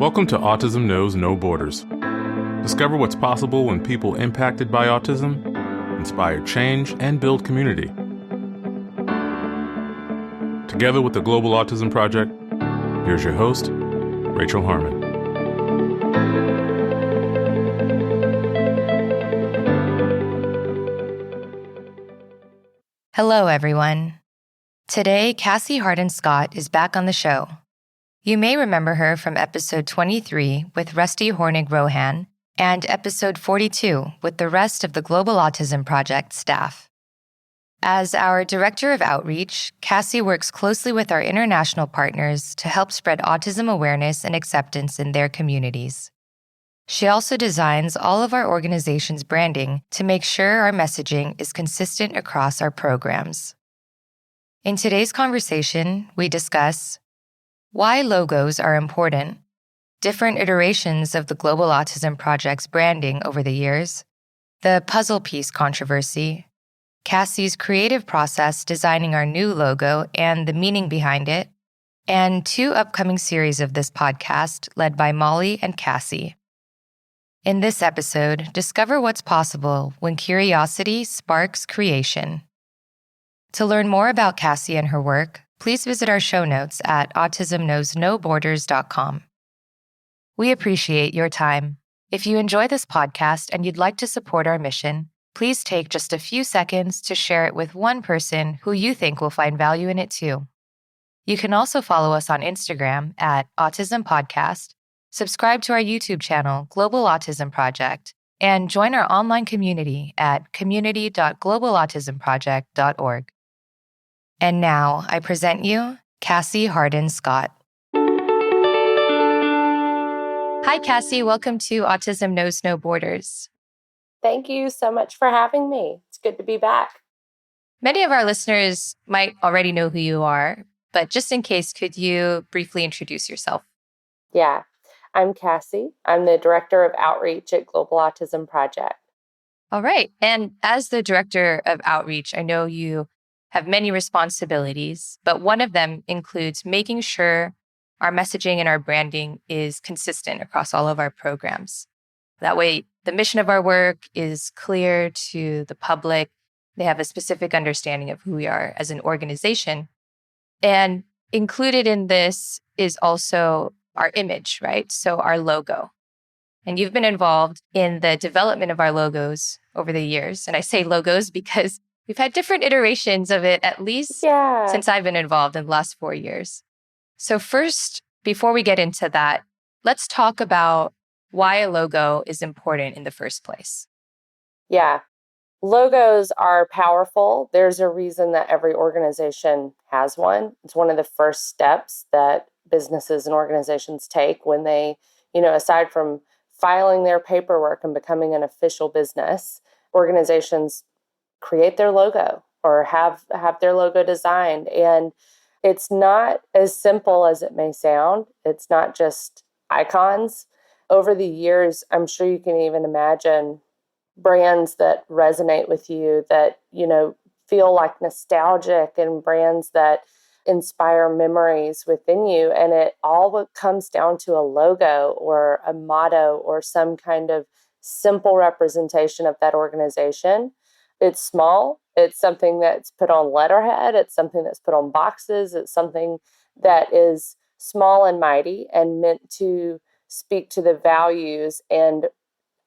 Welcome to Autism Knows No Borders. Discover what's possible when people impacted by autism inspire change and build community. Together with the Global Autism Project, here's your host, Rachel Harmon. Hello, everyone. Today, Cassie Harden Scott is back on the show. You may remember her from episode 23 with Rusty Hornig-Rohan and episode 42 with the rest of the Global Autism Project staff. As our Director of Outreach, Cassie works closely with our international partners to help spread autism awareness and acceptance in their communities. She also designs all of our organization's branding to make sure our messaging is consistent across our programs. In today's conversation, we discuss why logos are important, different iterations of the Global Autism Project's branding over the years, the puzzle piece controversy, Cassie's creative process designing our new logo and the meaning behind it, and 2 upcoming series of this podcast led by Molly and Cassie. In this episode, discover what's possible when curiosity sparks creation. To learn more about Cassie and her work, please visit our show notes at autismknowsnoborders.com. We appreciate your time. If you enjoy this podcast and you'd like to support our mission, please take just a few seconds to share it with one person who you think will find value in it too. You can also follow us on Instagram at Autism Podcast, subscribe to our YouTube channel, Global Autism Project, and join our online community at community.globalautismproject.org. And now, I present you Cassie Harden Scott. Hi, Cassie. Welcome to Autism Knows No Borders. Thank you so much for having me. It's good to be back. Many of our listeners might already know who you are, but just in case, could you briefly introduce yourself? Yeah, I'm Cassie. I'm the Director of Outreach at Global Autism Project. All right. And as the Director of Outreach, I know you have many responsibilities, but one of them includes making sure our messaging and our branding is consistent across all of our programs. That way, the mission of our work is clear to the public. They have a specific understanding of who we are as an organization. And included in this is also our image, right? So our logo. And you've been involved in the development of our logos over the years. And I say logos because we've had different iterations of it, at least since I've been involved in the last 4 years. So first, before we get into that, let's talk about why a logo is important in the first place. Yeah, logos are powerful. There's a reason that every organization has one. It's one of the first steps that businesses and organizations take when they, aside from filing their paperwork and becoming an official business, organizations create their logo or have their logo designed. And it's not as simple as it may sound. It's not just icons. Over the years, I'm sure you can even imagine brands that resonate with you that, feel like nostalgic, and brands that inspire memories within you. And it all comes down to a logo or a motto or some kind of simple representation of that organization. It's small. It's something that's put on letterhead. It's something that's put on boxes. It's something that is small and mighty and meant to speak to the values and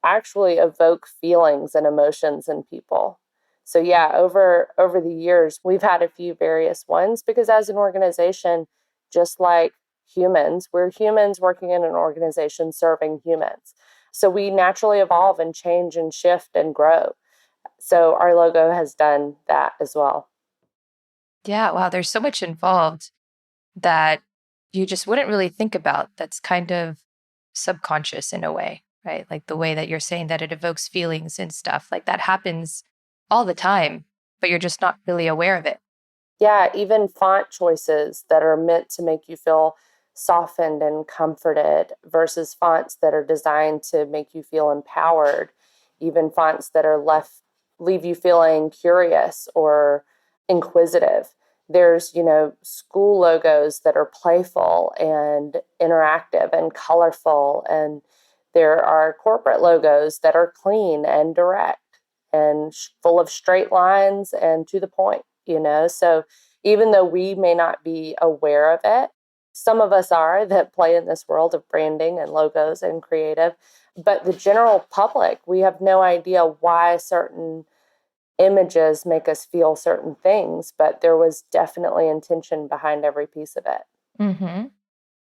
actually evoke feelings and emotions in people. So yeah, over the years, we've had a few various ones because as an organization, just like humans, we're humans working in an organization serving humans. So we naturally evolve and change and shift and grow. So our logo has done that as well. Yeah, wow, there's so much involved that you just wouldn't really think about. That's kind of subconscious in a way, right? Like the way that you're saying that it evokes feelings and stuff, like that happens all the time, but you're just not really aware of it. Yeah, even font choices that are meant to make you feel softened and comforted versus fonts that are designed to make you feel empowered, even fonts that are leave you feeling curious or inquisitive. There's, school logos that are playful and interactive and colorful. And there are corporate logos that are clean and direct and full of straight lines and to the point. So even though we may not be aware of it, some of us are that play in this world of branding and logos and creative. But the general public, we have no idea why certain images make us feel certain things, but there was definitely intention behind every piece of it. Mm-hmm.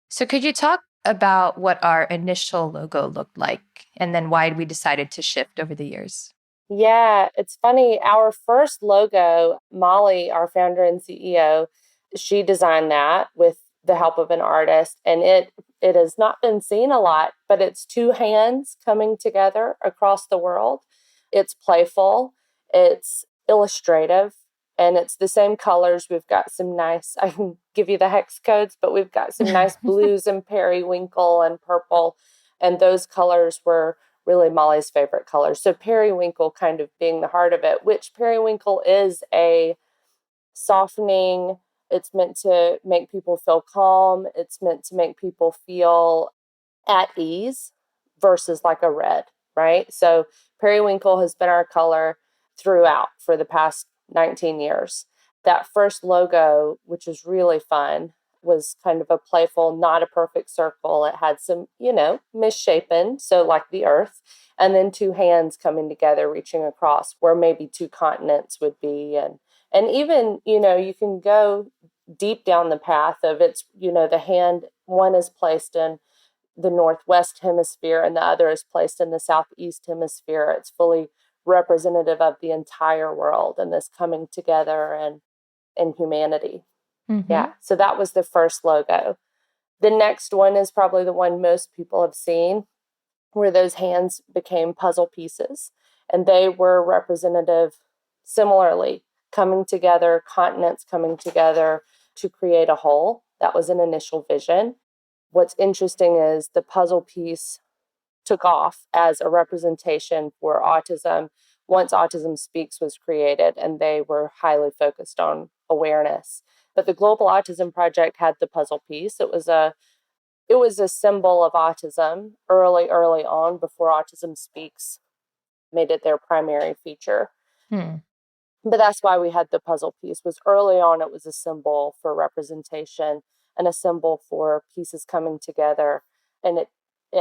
So could you talk about what our initial logo looked like and then why we decided to shift over the years? Yeah, it's funny. Our first logo, Molly, our founder and CEO, she designed that with the help of an artist, and it has not been seen a lot, but it's two hands coming together across the world. It's playful, it's illustrative, and it's the same colors. We've got some nice, I can give you the hex codes, but we've got some nice blues and periwinkle and purple, and those colors were really Molly's favorite colors. So periwinkle kind of being the heart of it, which periwinkle is a softening. It's meant to make people feel calm. It's meant to make people feel at ease versus like a red, right? So periwinkle has been our color throughout for the past 19 years. That first logo, which is really fun, was kind of a playful, not a perfect circle. It had some, misshapen, so like the earth, and then two hands coming together, reaching across where maybe two continents would be. And even, you can go deep down the path of it's, the hand, one is placed in the northwest hemisphere and the other is placed in the southeast hemisphere. It's fully representative of the entire world and this coming together and humanity. Mm-hmm. Yeah. So that was the first logo. The next one is probably the one most people have seen, where those hands became puzzle pieces. And they were representative, similarly, coming together, continents coming together to create a whole. That was an initial vision. What's interesting is the puzzle piece took off as a representation for autism once Autism Speaks was created, and they were highly focused on awareness. But the Global Autism Project had the puzzle piece. It was a symbol of autism early on, before Autism Speaks made it their primary feature. But that's why we had the puzzle piece. Was early on, it was a symbol for representation and a symbol for pieces coming together, and it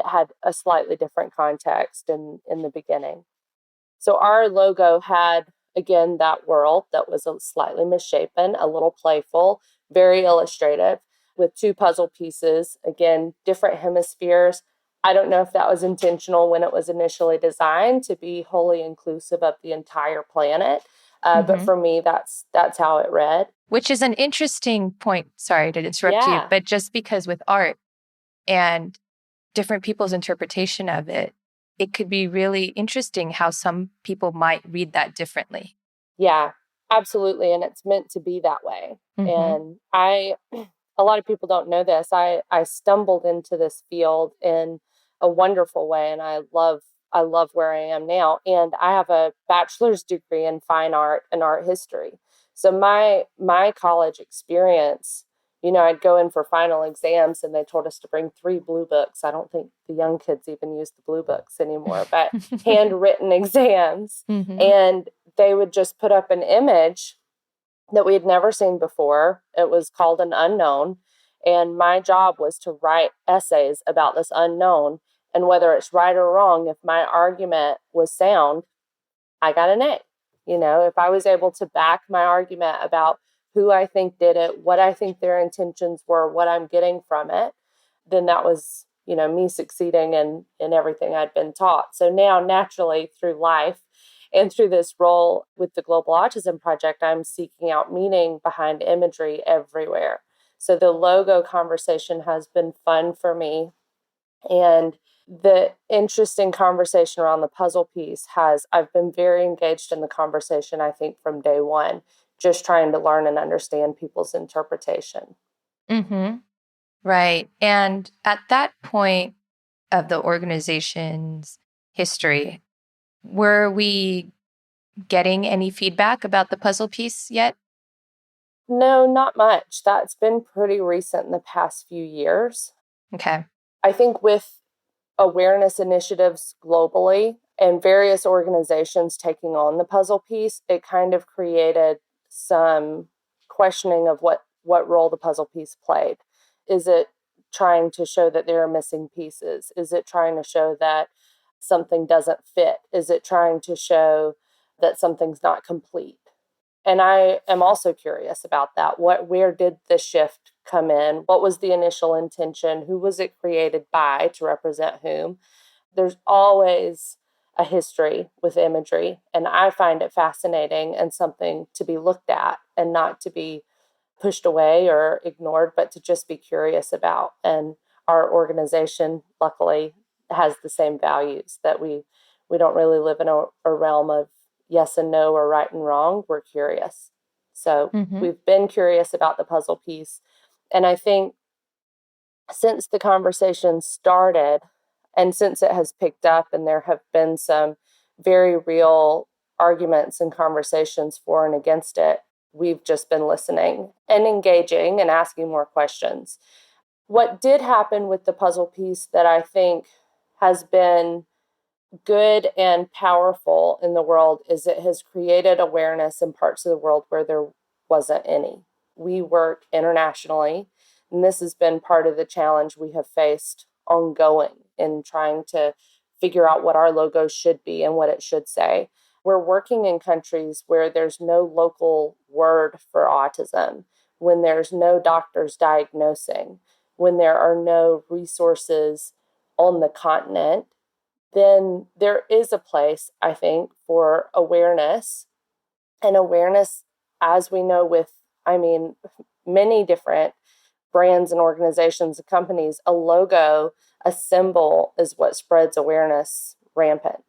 had a slightly different context in the beginning. So our logo had, again, that world that was a slightly misshapen, a little playful, very illustrative, with two puzzle pieces, again, different hemispheres. I don't know if that was intentional when it was initially designed to be wholly inclusive of the entire planet. But for me, that's how it read. Which is an interesting point. Sorry to interrupt you, but just because with art and different people's interpretation of it, it could be really interesting how some people might read that differently. Yeah, absolutely. And it's meant to be that way. And a lot of people don't know this. I stumbled into this field in a wonderful way, and I love where I am now. And I have a bachelor's degree in fine art and art history. So my college experience, I'd go in for final exams and they told us to bring 3 blue books. I don't think the young kids even use the blue books anymore, but handwritten exams. And they would just put up an image that we had never seen before. It was called an unknown. And my job was to write essays about this unknown. And whether it's right or wrong, if my argument was sound, I got an A. If I was able to back my argument about who I think did it, what I think their intentions were, what I'm getting from it, then that was, me succeeding in everything I'd been taught. So now, naturally, through life and through this role with the Global Autism Project, I'm seeking out meaning behind imagery everywhere. So the logo conversation has been fun for me. And the interesting conversation around the puzzle piece I've been very engaged in the conversation, I think, from day one, just trying to learn and understand people's interpretation. Right. And at that point of the organization's history, were we getting any feedback about the puzzle piece yet? No, not much. That's been pretty recent in the past few years. Okay. I think with awareness initiatives globally and various organizations taking on the puzzle piece, it kind of created some questioning of what role the puzzle piece played. Is it trying to show that there are missing pieces? Is it trying to show that something doesn't fit? Is it trying to show that something's not complete? And I am also curious about that. Where did the shift come in? What was the initial intention? Who was it created by to represent whom? There's always a history with imagery, and I find it fascinating and something to be looked at and not to be pushed away or ignored, but to just be curious about. And our organization, luckily, has the same values that we don't really live in a realm of yes and no or right and wrong. We're curious. So we've been curious about the puzzle piece. And I think since the conversation started and since it has picked up and there have been some very real arguments and conversations for and against it, we've just been listening and engaging and asking more questions. What did happen with the puzzle piece that I think has been good and powerful in the world is it has created awareness in parts of the world where there wasn't any. We work internationally, and this has been part of the challenge we have faced ongoing in trying to figure out what our logo should be and what it should say. We're working in countries where there's no local word for autism, when there's no doctors diagnosing, when there are no resources on the continent, then there is a place, I think, for awareness. And awareness, as we know with, many different brands and organizations and companies, a logo, a symbol is what spreads awareness rampant.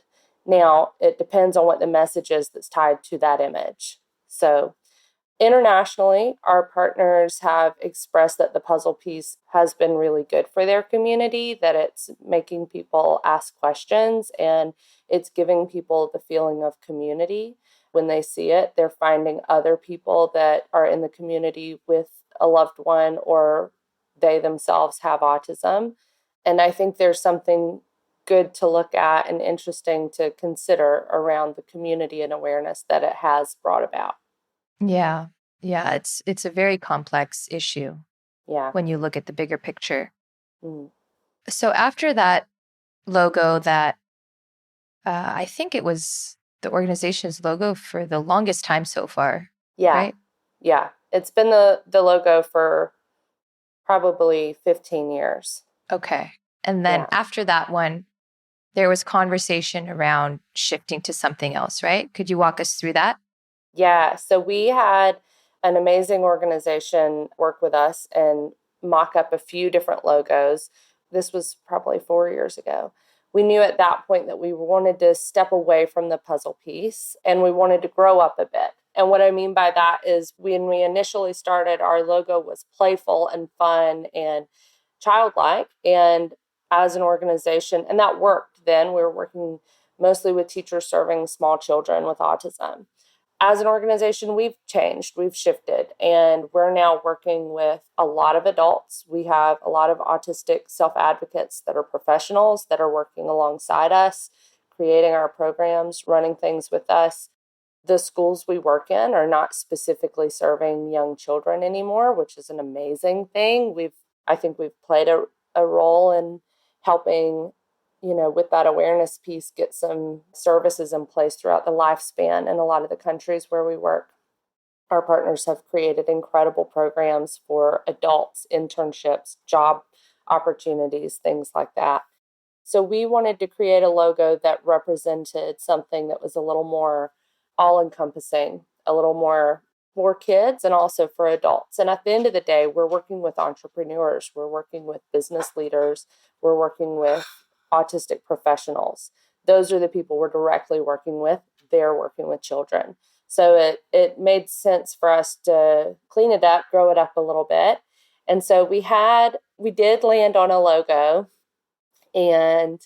Now, it depends on what the message is that's tied to that image. So internationally, our partners have expressed that the puzzle piece has been really good for their community, that it's making people ask questions and it's giving people the feeling of community. When they see it, they're finding other people that are in the community with a loved one or they themselves have autism. And I think there's something good to look at and interesting to consider around the community and awareness that it has brought about. Yeah. Yeah. It's a very complex issue Yeah. when you look at the bigger picture. Mm. So after that logo that I think it was the organization's logo for the longest time so far, Yeah. right? Yeah. It's been the logo for probably 15 years. Okay. And then Yeah. after that one, there was conversation around shifting to something else, right? Could you walk us through that? Yeah. So we had an amazing organization work with us and mock up a few different logos. This was probably 4 years ago. We knew at that point that we wanted to step away from the puzzle piece and we wanted to grow up a bit. And what I mean by that is when we initially started, our logo was playful and fun and childlike. And as an organization, and that worked then, we were working mostly with teachers serving small children with autism. As an organization, we've changed, we've shifted, and we're now working with a lot of adults. We have a lot of autistic self-advocates that are professionals that are working alongside us, creating our programs, running things with us. The schools we work in are not specifically serving young children anymore, which is an amazing thing. I think we've played a role in helping, with that awareness piece, get some services in place throughout the lifespan in a lot of the countries where we work. Our partners have created incredible programs for adults, internships, job opportunities, things like that. So we wanted to create a logo that represented something that was a little more all-encompassing, a little more for kids and also for adults. And at the end of the day, we're working with entrepreneurs, we're working with business leaders, we're working with autistic professionals. Those are the people we're directly working with. They're working with children. So it made sense for us to clean it up, grow it up a little bit. And so we did land on a logo. And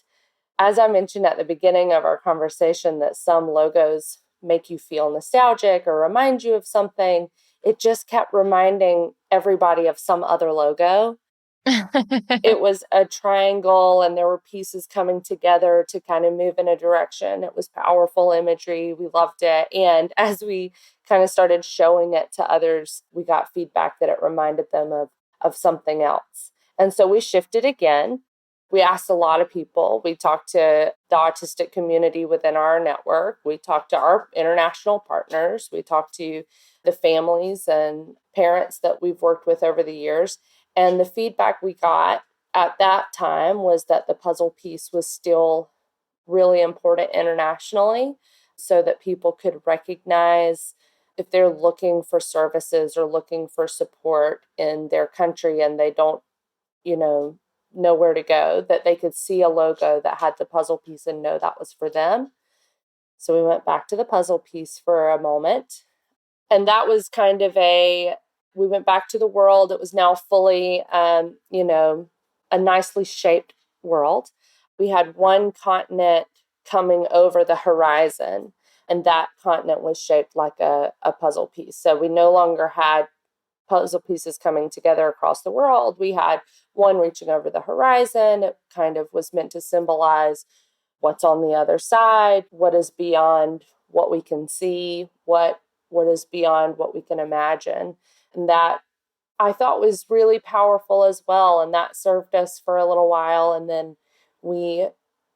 as I mentioned at the beginning of our conversation, that some logos make you feel nostalgic or remind you of something. it just kept reminding everybody of some other logo. It was a triangle and there were pieces coming together to kind of move in a direction. It was powerful imagery. We loved it. And as we kind of started showing it to others, we got feedback that it reminded them of something else. And so we shifted again. We asked a lot of people. We talked to the autistic community within our network. We talked to our international partners. We talked to the families and parents that we've worked with over the years. And the feedback we got at that time was that the puzzle piece was still really important internationally, so that people could recognize if they're looking for services or looking for support in their country and they don't, know where to go, that they could see a logo that had the puzzle piece and know that was for them. So we went back to the puzzle piece for a moment. And that was kind of we went back to the world. It was now fully, a nicely shaped world. We had one continent coming over the horizon, and that continent was shaped like a puzzle piece. So we no longer had puzzle pieces coming together across the world. We had one reaching over the horizon. It kind of was meant to symbolize what's on the other side, what is beyond what we can see, what is beyond what we can imagine. And that I thought was really powerful as well. And that served us for a little while. And then we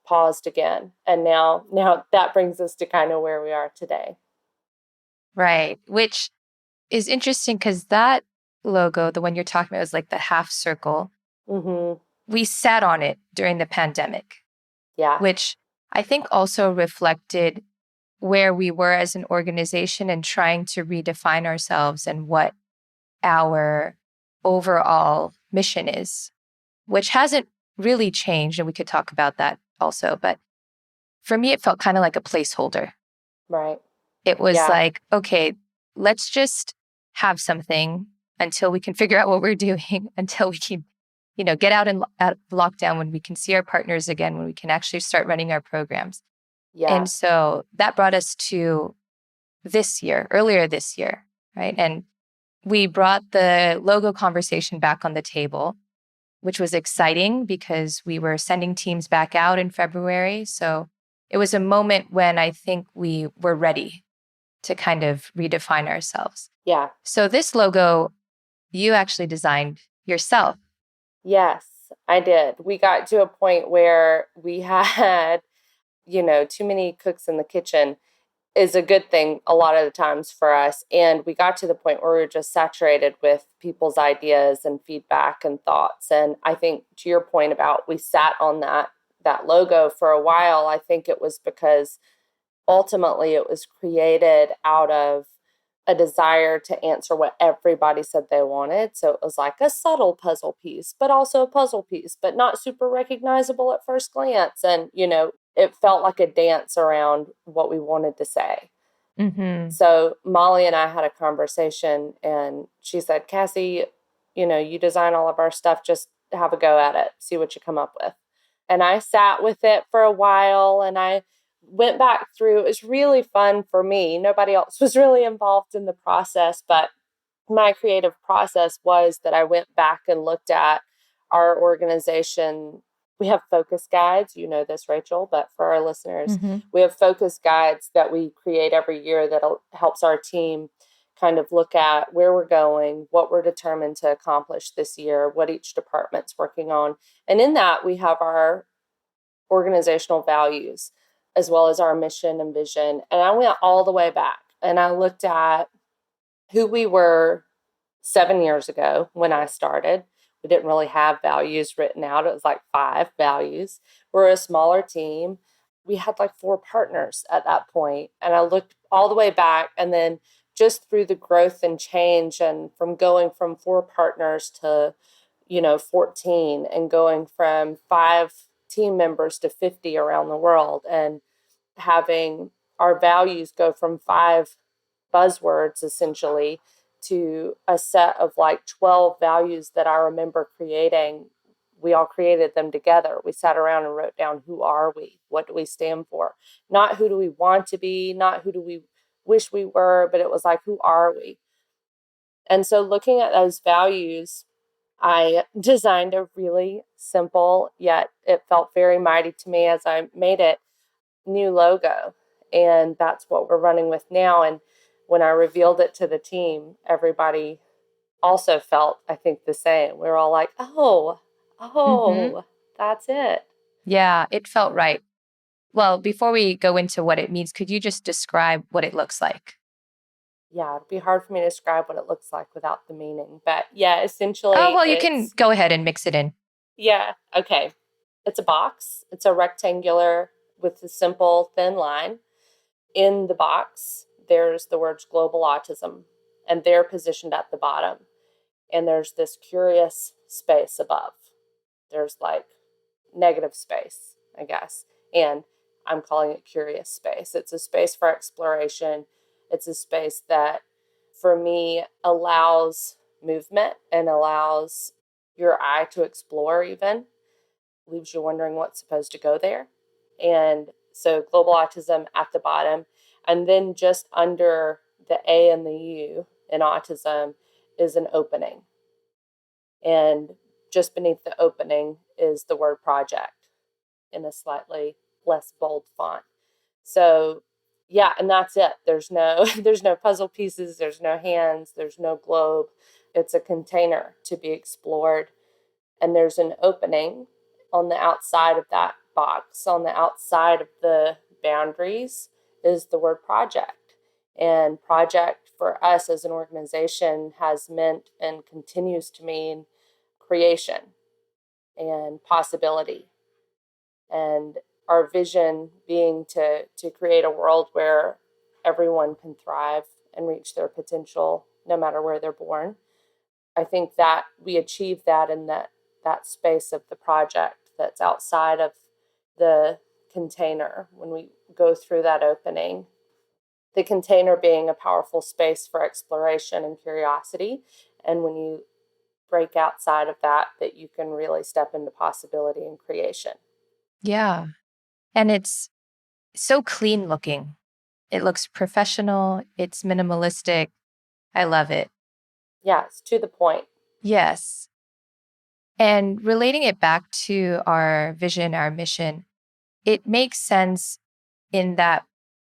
paused again. And now that brings us to kind of where we are today. Right. Which is interesting because that logo, the one you're talking about, was like the half circle. Mm-hmm. We sat on it during the pandemic. Yeah. Which I think also reflected where we were as an organization and trying to redefine ourselves and what our overall mission is, which hasn't really changed. And we could talk about that also. But for me, it felt kind of like a placeholder. Right. It was like, okay, let's just have something until we can figure out what we're doing, until we can, get out of lockdown, when we can see our partners again, when we can actually start running our programs. Yeah. And so that brought us to earlier this year, right? And we brought the logo conversation back on the table, which was exciting because we were sending teams back out in February. So it was a moment when I think we were ready to kind of redefine ourselves. Yeah. So this logo, you actually designed yourself. Yes, I did. We got to a point where we had, too many cooks in the kitchen is a good thing a lot of the times for us. And we got to the point where we were just saturated with people's ideas and feedback and thoughts. And I think to your point about we sat on that logo for a while, I think it was because ultimately it was created out of a desire to answer what everybody said they wanted. So it was like a subtle puzzle piece, but also a puzzle piece, but not super recognizable at first glance. And, it felt like a dance around what we wanted to say. Mm-hmm. So Molly and I had a conversation and she said, Cassie, you design all of our stuff, just have a go at it, see what you come up with. And I sat with it for a while and I went back through. It was really fun for me. Nobody else was really involved in the process, but my creative process was that I went back and looked at our organization. We have focus guides. You know this, Rachel, but for our listeners, we have focus guides that we create every year that helps our team kind of look at where we're going, what we're determined to accomplish this year, what each department's working on. And in that, we have our organizational values as well as our mission and vision. And I went all the way back and I looked at who we were 7 years ago when I started. We didn't really have values written out. It was like 5 values. We're a smaller team. We had like 4 partners at that point. And I looked all the way back and then just through the growth and change and from going from 4 partners to, 14 and going from 5 team members to 50 around the world and having our values go from 5 buzzwords essentially to a set of like 12 values that I remember creating. We all created them together. We sat around and wrote down, who are we? What do we stand for? Not who do we want to be, not who do we wish we were, but it was like, who are we? And so looking at those values, I designed a really simple, yet it felt very mighty to me as I made it, new logo. And that's what we're running with now. And when I revealed it to the team, everybody also felt, I think, the same. We were all like, that's it. Yeah, it felt right. Well, before we go into what it means, could you just describe what it looks like? Yeah, it'd be hard for me to describe what it looks like without the meaning. But yeah, essentially Oh, well, you can go ahead and mix it in. Yeah, okay. It's a box. It's a rectangular with a simple thin line. In the box, there's the words Global Autism, and they're positioned at the bottom. And there's this curious space above. There's like negative space, I guess. And I'm calling it curious space. It's a space for exploration. It's a space that, for me, allows movement and allows your eye to explore, even leaves you wondering what's supposed to go there. And so global autism at the bottom. And then just under the A and the U in autism is an opening. And just beneath the opening is the word project in a slightly less bold font. So yeah, and that's it. There's no there's no puzzle pieces, there's no hands, there's no globe. It's a container to be explored. And there's an opening on the outside of that box. On the outside of the boundaries is the word project. And project for us as an organization has meant and continues to mean creation and possibility. And our vision being to create a world where everyone can thrive and reach their potential no matter where they're born. I think that we achieve that in that space of the project that's outside of the container when we go through that opening. The container being a powerful space for exploration and curiosity. And when you break outside of that you can really step into possibility and creation. Yeah. And it's so clean looking. It looks professional. It's minimalistic. I love it. Yeah, it's to the point. Yes. And relating it back to our vision, our mission, it makes sense in that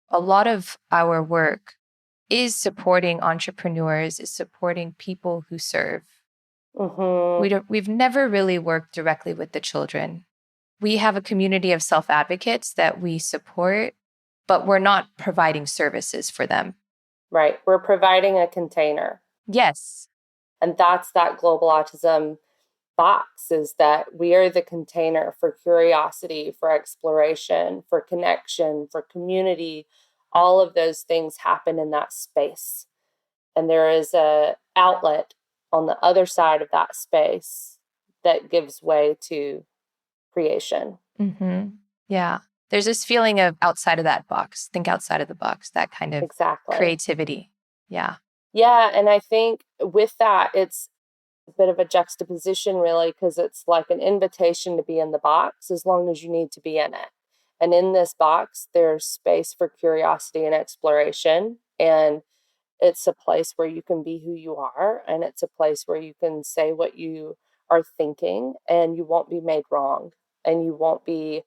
a lot of our work is supporting entrepreneurs, is supporting people who serve. Mm-hmm. We've never really worked directly with the children. We have a community of self-advocates that we support, but we're not providing services for them. Right. We're providing a container. Yes. And that's that global autism box, is that we are the container for curiosity, for exploration, for connection, for community. All of those things happen in that space. And there is a outlet on the other side of that space that gives way to creation. Mm-hmm. Yeah. There's this feeling of outside of that box, think outside of the box, that kind of Exactly. creativity. Yeah. Yeah. And I think with that, it's a bit of a juxtaposition, really, because it's like an invitation to be in the box as long as you need to be in it. And in this box, there's space for curiosity and exploration. And it's a place where you can be who you are. And it's a place where you can say what you are thinking, and you won't be made wrong, and you won't be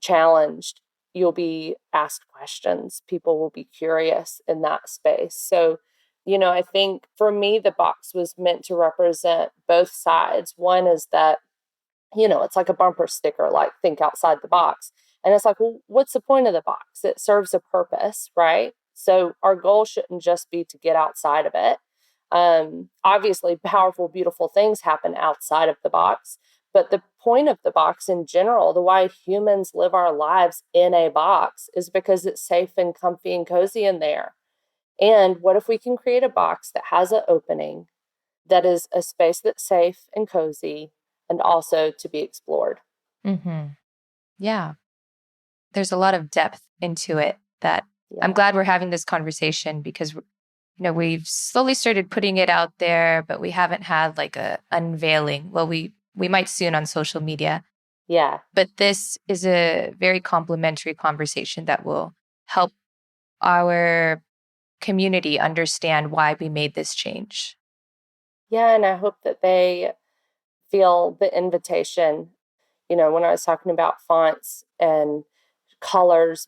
challenged. You'll be asked questions. People will be curious in that space. So, I think for me, the box was meant to represent both sides. One is that, it's like a bumper sticker, like think outside the box. And it's like, well, what's the point of the box? It serves a purpose, right? So our goal shouldn't just be to get outside of it. Obviously, powerful, beautiful things happen outside of the box. But the point of the box in general, the why humans live our lives in a box, is because it's safe and comfy and cozy in there. And what if we can create a box that has an opening, that is a space that's safe and cozy and also to be explored? Mm-hmm. Yeah. There's a lot of depth into it that I'm glad we're having this conversation, because we've slowly started putting it out there, but we haven't had like a unveiling. Well, we might soon on social media. Yeah. But this is a very complimentary conversation that will help our community understand why we made this change. Yeah, and I hope that they feel the invitation. When I was talking about fonts and colors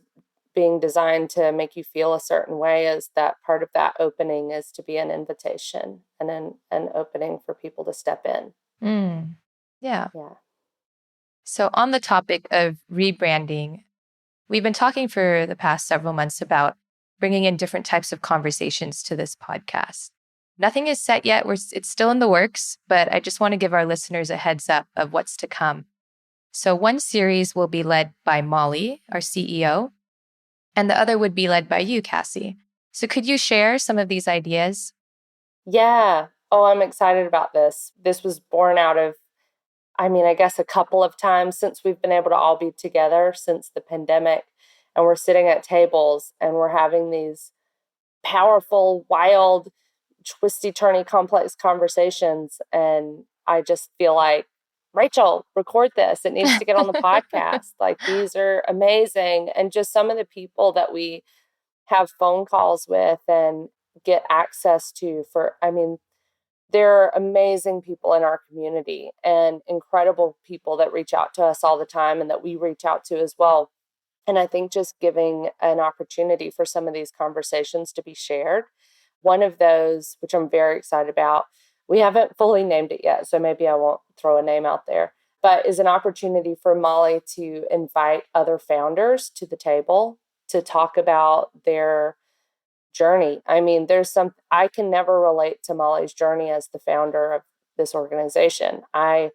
being designed to make you feel a certain way, is that part of that opening is to be an invitation and an opening for people to step in. Yeah. Yeah. So on the topic of rebranding, we've been talking for the past several months about bringing in different types of conversations to this podcast. Nothing is set yet. It's still in the works, but I just want to give our listeners a heads up of what's to come. So one series will be led by Molly, our CEO, and the other would be led by you, Cassie. So could you share some of these ideas? Yeah. Oh, I'm excited about this. This was born out of, I guess a couple of times since we've been able to all be together since the pandemic, and we're sitting at tables and we're having these powerful, wild, twisty-turny, complex conversations. And I just feel like, Rachel, record this. It needs to get on the podcast. Like, these are amazing. And just some of the people that we have phone calls with and get access to there are amazing people in our community and incredible people that reach out to us all the time and that we reach out to as well. And I think just giving an opportunity for some of these conversations to be shared. One of those, which I'm very excited about, we haven't fully named it yet, so maybe I won't throw a name out there, but is an opportunity for Molly to invite other founders to the table to talk about their journey. I can never relate to Molly's journey as the founder of this organization. I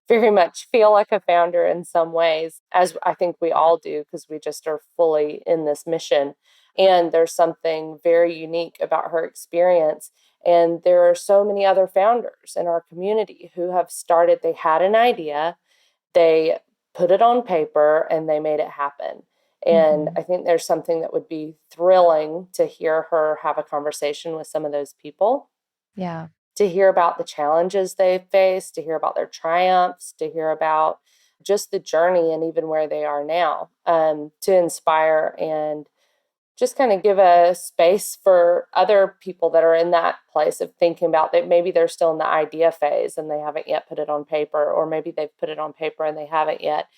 very much feel like a founder in some ways, as I think we all do, because we just are fully in this mission. And there's something very unique about her experience. And there are so many other founders in our community who have started, they had an idea, they put it on paper, and they made it happen. And I think there's something that would be thrilling to hear her have a conversation with some of those people. Yeah. To hear about the challenges they've faced, to hear about their triumphs, to hear about just the journey and even where they are now, to inspire and just kind of give a space for other people that are in that place of thinking about that maybe they're still in the idea phase and they haven't yet put it on paper, or maybe they've put it on paper and they haven't yet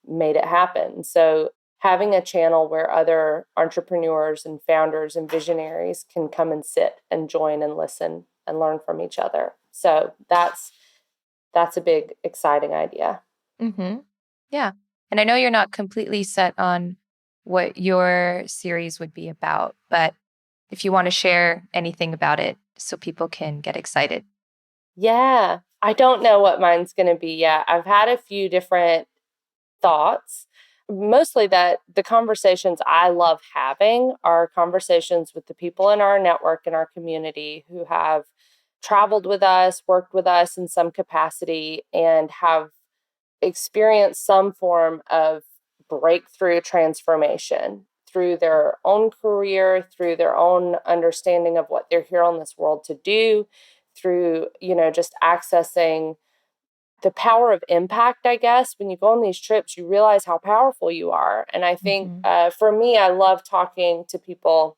made it happen. So having a channel where other entrepreneurs and founders and visionaries can come and sit and join and listen and learn from each other. So that's a big, exciting idea. Yeah. And I know you're not completely set on what your series would be about, but if you want to share anything about it so people can get excited. Yeah. I don't know what mine's going to be yet. I've had a few different thoughts. Mostly that the conversations I love having are conversations with the people in our network, in our community, who have traveled with us, worked with us in some capacity, and have experienced some form of breakthrough transformation through their own career, through their own understanding of what they're here on this world to do, through, just accessing the power of impact. I guess when you go on these trips, you realize how powerful you are. And I think for me, I love talking to people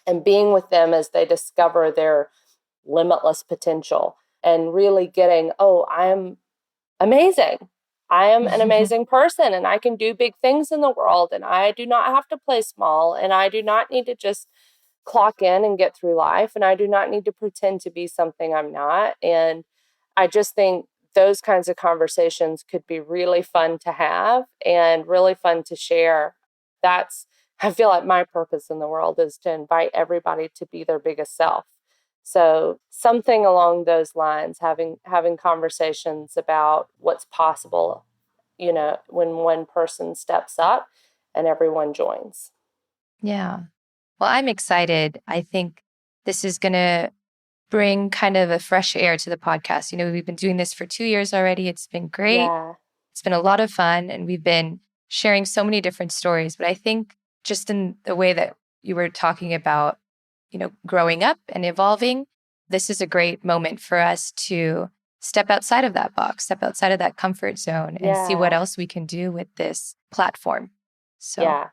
and being with them as they discover their limitless potential and really getting, oh, I'm amazing. I am an amazing person and I can do big things in the world, and I do not have to play small, and I do not need to just clock in and get through life, and I do not need to pretend to be something I'm not. And I just think those kinds of conversations could be really fun to have and really fun to share. I feel like my purpose in the world is to invite everybody to be their biggest self. So something along those lines, having conversations about what's possible, when one person steps up and everyone joins. Yeah. Well, I'm excited. I think this is going to bring kind of a fresh air to the podcast. We've been doing this for 2 years already. It's been great. Yeah. It's been a lot of fun, and we've been sharing so many different stories. But I think just in the way that you were talking about, growing up and evolving, this is a great moment for us to step outside of that box, step outside of that comfort zone, and see what else we can do with this platform. So yeah,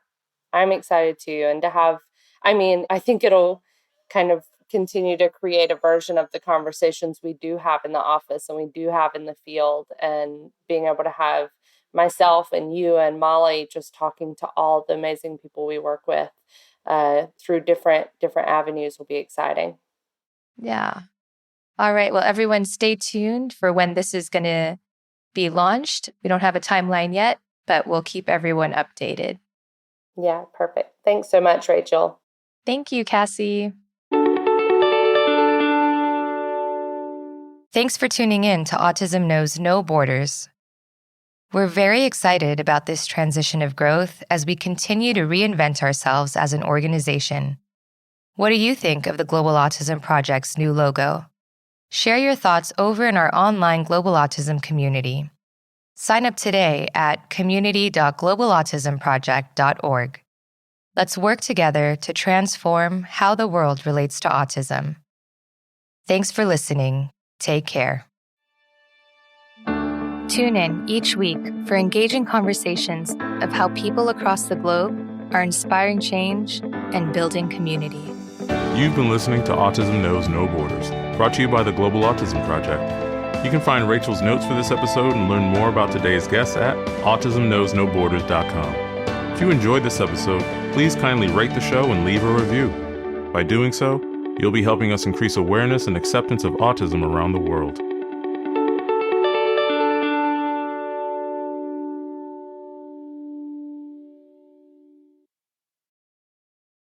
I'm excited too. And to have, I think it'll kind of continue to create a version of the conversations we do have in the office and we do have in the field, and being able to have myself and you and Molly just talking to all the amazing people we work with through different avenues will be exciting. Yeah. All right. Well, everyone stay tuned for when this is going to be launched. We don't have a timeline yet, but we'll keep everyone updated. Yeah, perfect. Thanks so much, Rachel. Thank you, Cassie. Thanks for tuning in to Autism Knows No Borders. We're very excited about this transition of growth as we continue to reinvent ourselves as an organization. What do you think of the Global Autism Project's new logo? Share your thoughts over in our online Global Autism community. Sign up today at community.globalautismproject.org. Let's work together to transform how the world relates to autism. Thanks for listening. Take care. Tune in each week for engaging conversations of how people across the globe are inspiring change and building community. You've been listening to Autism Knows No Borders, brought to you by the Global Autism Project. You can find Rachel's notes for this episode and learn more about today's guests at autismknowsnoborders.com. If you enjoyed this episode, please kindly rate the show and leave a review. By doing so, you'll be helping us increase awareness and acceptance of autism around the world.